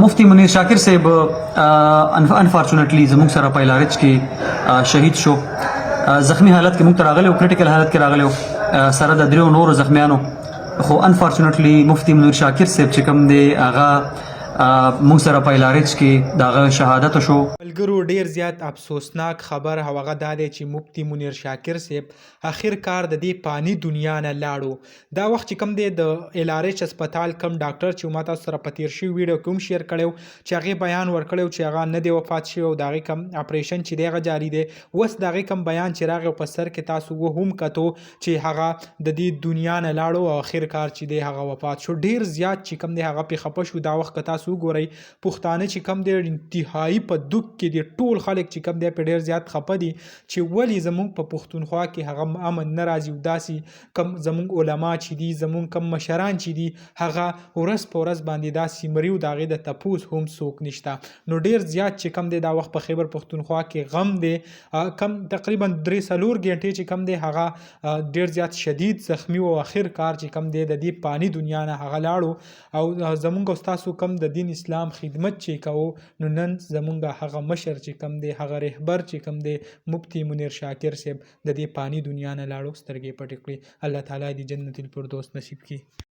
مفتی منیر شاکر صاحب انفارچونیټلی زموږ سره په لارج کې شهید شو. زخمی حالت کې موږ ته راغلی او کریټیکل حالت کې راغلی او سره د دریو نورو زخمیانو. خو انفارچونیټلی مفتی منیر شاکر صاحب چې کوم دی هغه موږ سره په لارج کې دغه شهادت شو. ملګرو ډیر زیات افسوسناک خبر هغه دا دی چې مفتی منیر شاکر صاحب اخر کار د دې پانی دنیا نه لاړو. دا وخت چې کوم دی د LRH هسپتال کم ډاکټر چې ما تاسو سره په تیر شوي ویډیو کې هم شیر کړی چې هغې بیان ورکړی چې هغه نه دی وفات شوی او د هغې کم اپریشن چې دی هغه جاري دی. اوس د هغې کم بیان چې راغی په سر کې تاسو هم کتو چې هغه د دې دنیا نه لاړو او اخر کار چې دی هغه وفات شو. ډیر زیات چې کوم دی هغه پې خفه شو. دا وخت که تاسو وګورئ پښتانه چې کوم دی انتهایی په دوک کې دي، ټول خلک چې کوم دی په ډیر زیات خفه دي چې ولې زموږ په پښتونخوا کې هغه امن نه راځي او داسې کم زموږ علما چې دي زموږ کم مشران چې دي هغه ورځ په ورځ باندې داسې مري او د هغې د تپوس هم څوک نشته. نو ډیر زیات چې کوم دی دا وخت په خیبر پښتونخوا کې غم دی. کم تقریبا 3-4 غنټې چې کوم دی هغه ډیر زیات شدید زخمی او اخر کار چې کوم دی د دې پانی دنیا نه هغه لاړو او زموږ او ستاسو کم د دین اسلام خدمت چې کوو نو نن زمونږ هغه مشر چې کم دی هغه رهبر چې کم دی مفتی منیر شاکر صاحب د دې پانی دنیا نه لاړو، سترګې پټې کړې. الله تعالی دې جنت الفردوس نصیب کړي.